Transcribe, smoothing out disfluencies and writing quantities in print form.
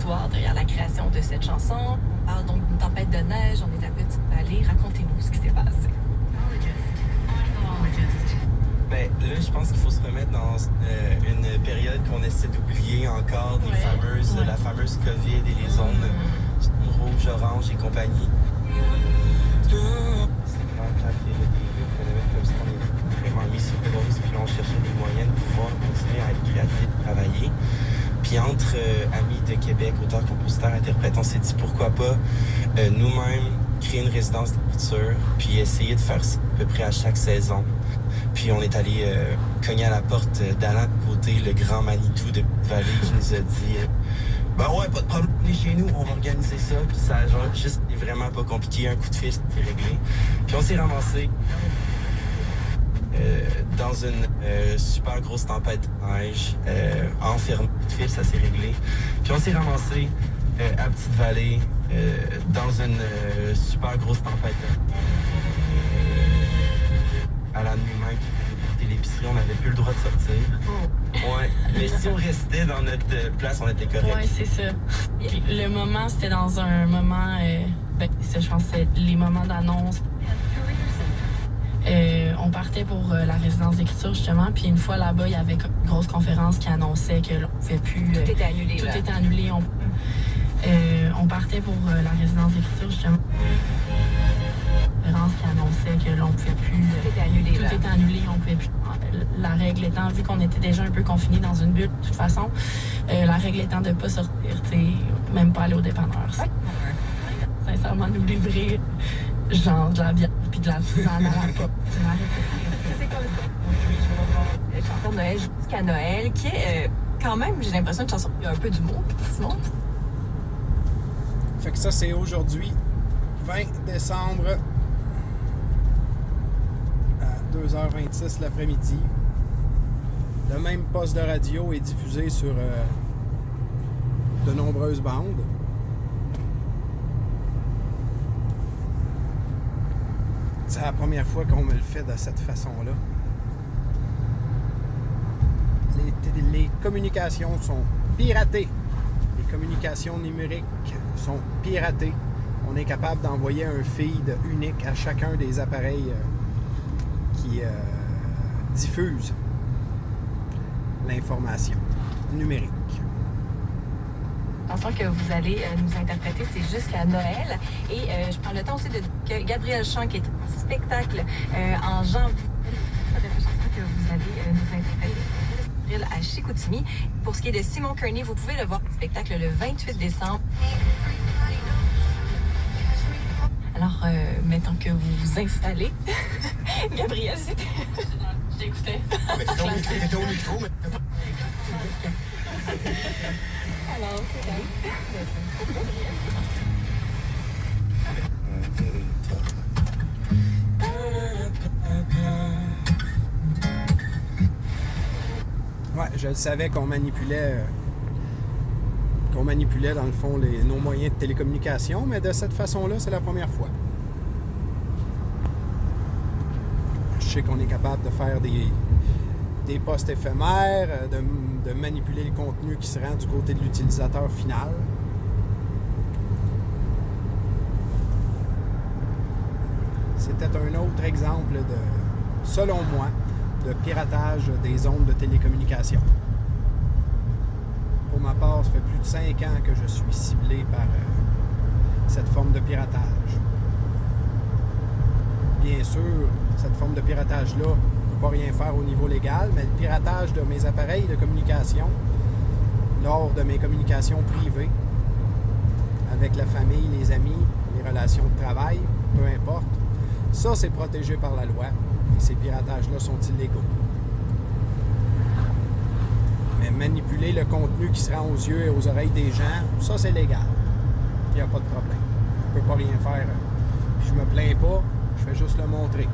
l'histoire derrière la création de cette chanson. On parle donc d'une tempête de neige, on est à Petite-Vallée. Racontez-nous ce qui s'est passé. Ben, là, je pense qu'il faut se remettre dans une période qu'on essaie d'oublier encore, la fameuse COVID et les zones rouge, orange et compagnie. C'est quand il y a des phénomènes comme ça, on est vraiment mis sur pause, puis là, on cherchait des moyens de pouvoir continuer à être créatif, travailler. Puis entre amis de Québec, auteurs, compositeurs, interprètes, on s'est dit pourquoi pas nous-mêmes créer une résidence d'écriture, puis essayer de faire ça à peu près à chaque saison. Puis on est allé cogner à la porte d'Alain Côté, le grand Manitou de Petite-Vallée, qui nous a dit ben ouais, pas de problème, venez chez nous, on va organiser ça. Puis ça, genre, juste, c'est vraiment pas compliqué, un coup de fil, c'est réglé. Puis on s'est ramassé dans une super grosse tempête de neige, enfermé, coup de fil, ça s'est réglé. Puis on s'est ramassé à Petite-Vallée dans une super grosse tempête. À la nuit même, puis l'épicerie, on n'avait plus le droit de sortir. Ouais, mais si on restait dans notre place, on était correct. Ouais, c'est ça. Puis le moment, c'était dans un moment... je pense que c'est les moments d'annonce. On partait pour la résidence d'écriture, justement, puis une fois là-bas, il y avait une grosse conférence qui annonçait que l'on ne pouvait plus... Tout était annulé. Tout était annulé. On partait pour la résidence d'écriture, justement. Qui annonçait que l'on ne pouvait plus... Tout était annulé. Tout était annulé, on pouvait plus... La règle étant, vu qu'on était déjà un peu confinés dans une bulle, de toute façon, la règle étant de ne pas sortir, même pas aller au dépanneur. Ouais. Sincèrement, nous livrer genre de la bière puis de la tisane à la porte. C'est comme ça. Chanson de Noël jusqu'à Noël, qui est quand même, j'ai l'impression, une chanson qui a un peu d'humour. Simon? Fait que ça, c'est aujourd'hui, 20 décembre, à 2h26 l'après-midi. Le même poste de radio est diffusé sur de nombreuses bandes. C'est la première fois qu'on me le fait de cette façon-là. Les communications sont piratées. Les communications numériques sont piratées. On est capable d'envoyer un feed unique à chacun des appareils qui diffusent l'information numérique. La chanson que vous allez nous interpréter, c'est Jusqu'à Noël. Et je prends le temps aussi de dire que Gabriel Chant, qui est en spectacle en janvier, la chanson que vous allez nous interpréter à Chicoutimi. Pour ce qui est de Simon Kearney, vous pouvez le voir en spectacle le 28 décembre. Alors, maintenant que vous vous installez, Gabriel, c'était... J'écoutais. Mais t'étais au micro, mais... Alors, c'est Ouais, je le savais qu'on manipulait dans le fond nos moyens de télécommunication, mais de cette façon-là, c'est la première fois. Je sais qu'on est capable de faire des postes éphémères, de manipuler le contenu qui se rend du côté de l'utilisateur final. C'était un autre exemple selon moi, de piratage des ondes de télécommunication. Pour ma part, ça fait plus de 5 ans que je suis ciblé par cette forme de piratage. Bien sûr, cette forme de piratage-là ne peut pas rien faire au niveau légal, mais le piratage de mes appareils de communication lors de mes communications privées avec la famille, les amis, les relations de travail, peu importe, ça, c'est protégé par la loi et ces piratages-là sont illégaux. Mais manipuler le contenu qui se rend aux yeux et aux oreilles des gens, ça, c'est légal. Il n'y a pas de problème. On ne peut pas rien faire. Puis je me plains pas, je fais juste le montrer.